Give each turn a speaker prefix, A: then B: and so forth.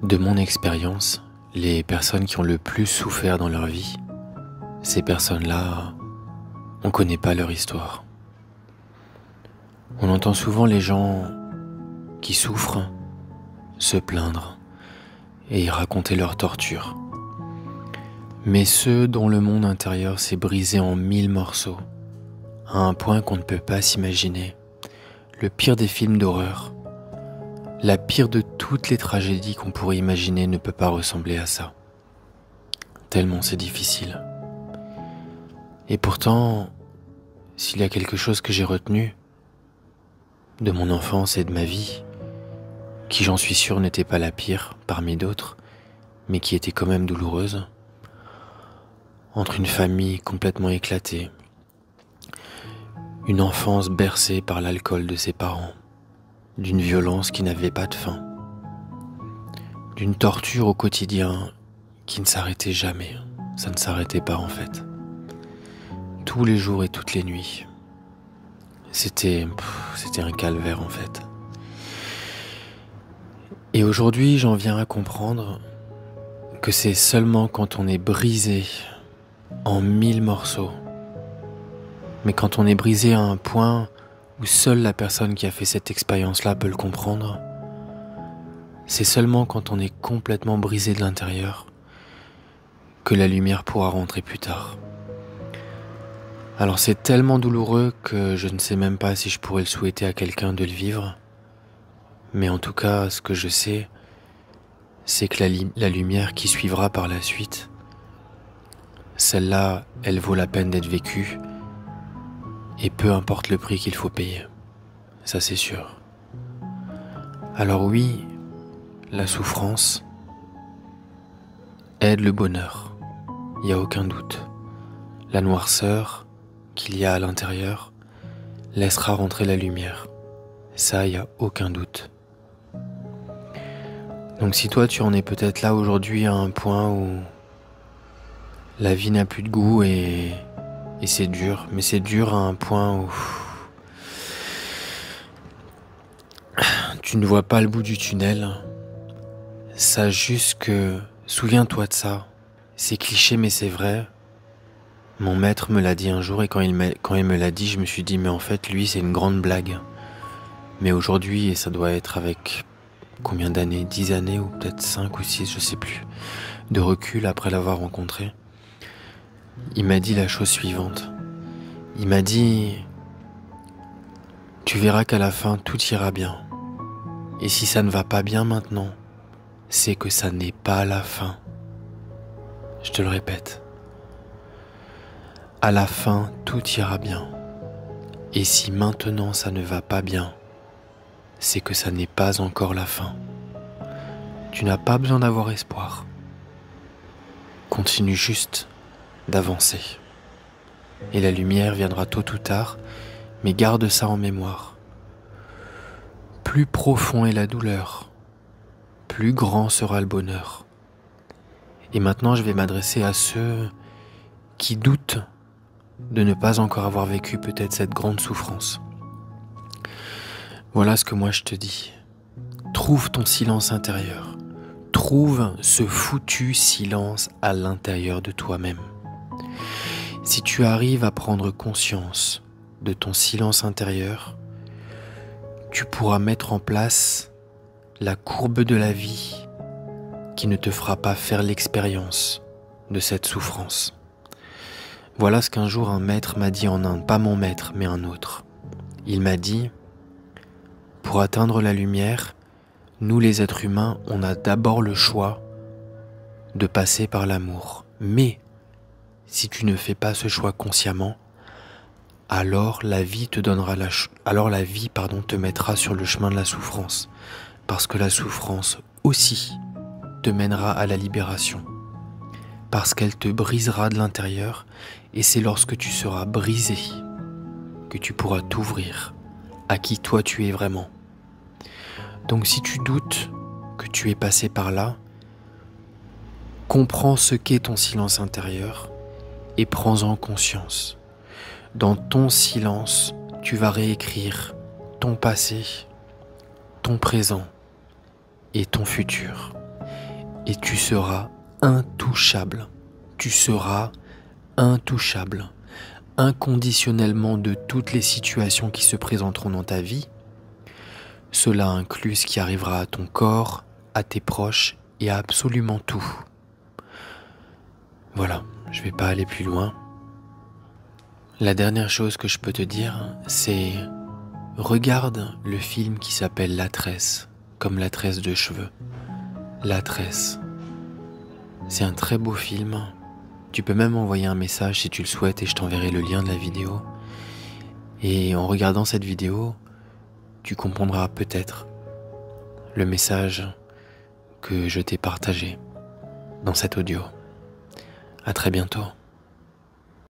A: De mon expérience, les personnes qui ont le plus souffert dans leur vie, ces personnes-là, on ne connaît pas leur histoire. On entend souvent les gens qui souffrent se plaindre et raconter leur torture. Mais ceux dont le monde intérieur s'est brisé en 1000 morceaux, à un point qu'on ne peut pas s'imaginer, le pire des films d'horreur, la pire de toutes les tragédies qu'on pourrait imaginer ne peut pas ressembler à ça. Tellement c'est difficile. Et pourtant, s'il y a quelque chose que j'ai retenu de mon enfance et de ma vie, qui j'en suis sûr n'était pas la pire parmi d'autres, mais qui était quand même douloureuse, entre une famille complètement éclatée, une enfance bercée par l'alcool de ses parents, d'une violence qui n'avait pas de fin, d'une torture au quotidien qui ne s'arrêtait jamais, ça ne s'arrêtait pas en fait, tous les jours et toutes les nuits. C'était un calvaire en fait. Et aujourd'hui, j'en viens à comprendre que c'est seulement quand on est brisé en 1000 morceaux, mais quand on est brisé à un point où seule la personne qui a fait cette expérience-là peut le comprendre, c'est seulement quand on est complètement brisé de l'intérieur que la lumière pourra rentrer plus tard. Alors c'est tellement douloureux que je ne sais même pas si je pourrais le souhaiter à quelqu'un de le vivre, mais en tout cas, ce que je sais, c'est que la lumière qui suivra par la suite, celle-là, elle vaut la peine d'être vécue, et peu importe le prix qu'il faut payer, ça c'est sûr. Alors oui, la souffrance aide le bonheur, il n'y a aucun doute. La noirceur qu'il y a à l'intérieur laissera rentrer la lumière, ça il n'y a aucun doute. Donc si toi tu en es peut-être là aujourd'hui à un point où la vie n'a plus de goût et c'est dur, mais c'est dur à un point où tu ne vois pas le bout du tunnel, sache juste que, souviens-toi de ça, c'est cliché mais c'est vrai. Mon maître me l'a dit un jour et quand il me l'a dit, je me suis dit mais en fait lui c'est une grande blague. Mais aujourd'hui, et ça doit être avec combien d'années, 10 années ou peut-être 5 ou 6, je sais plus, de recul après l'avoir rencontré, il m'a dit la chose suivante. Il m'a dit « Tu verras qu'à la fin, tout ira bien. Et si ça ne va pas bien maintenant, c'est que ça n'est pas la fin. » Je te le répète. À la fin, tout ira bien. Et si maintenant ça ne va pas bien, c'est que ça n'est pas encore la fin. Tu n'as pas besoin d'avoir espoir. Continue juste d'avancer. Et la lumière viendra tôt ou tard, mais garde ça en mémoire. Plus profond est la douleur, plus grand sera le bonheur. Et maintenant, je vais m'adresser à ceux qui doutent de ne pas encore avoir vécu peut-être cette grande souffrance. Voilà ce que moi je te dis. Trouve ton silence intérieur. Trouve ce foutu silence à l'intérieur de toi-même. Si tu arrives à prendre conscience de ton silence intérieur, tu pourras mettre en place la courbe de la vie qui ne te fera pas faire l'expérience de cette souffrance. Voilà ce qu'un jour un maître m'a dit en Inde, pas mon maître, mais un autre. Il m'a dit, pour atteindre la lumière, nous les êtres humains, on a d'abord le choix de passer par l'amour. Mais si tu ne fais pas ce choix consciemment, alors la vie te mettra sur le chemin de la souffrance, parce que la souffrance aussi te mènera à la libération, parce qu'elle te brisera de l'intérieur, et c'est lorsque tu seras brisé que tu pourras t'ouvrir à qui toi tu es vraiment. Donc si tu doutes que tu es passé par là, comprends ce qu'est ton silence intérieur et prends-en conscience. Dans ton silence, tu vas réécrire ton passé, ton présent et ton futur. et tu seras intouchable. Tu seras intouchable, inconditionnellement de toutes les situations qui se présenteront dans ta vie. Cela inclut ce qui arrivera à ton corps, à tes proches et à absolument tout. Voilà, je vais pas aller plus loin. La dernière chose que je peux te dire, c'est regarde le film qui s'appelle La Tresse, comme la tresse de cheveux. La Tresse. C'est un très beau film. Tu peux même envoyer un message si tu le souhaites et je t'enverrai le lien de la vidéo. Et en regardant cette vidéo, tu comprendras peut-être le message que je t'ai partagé dans cet audio. À très bientôt.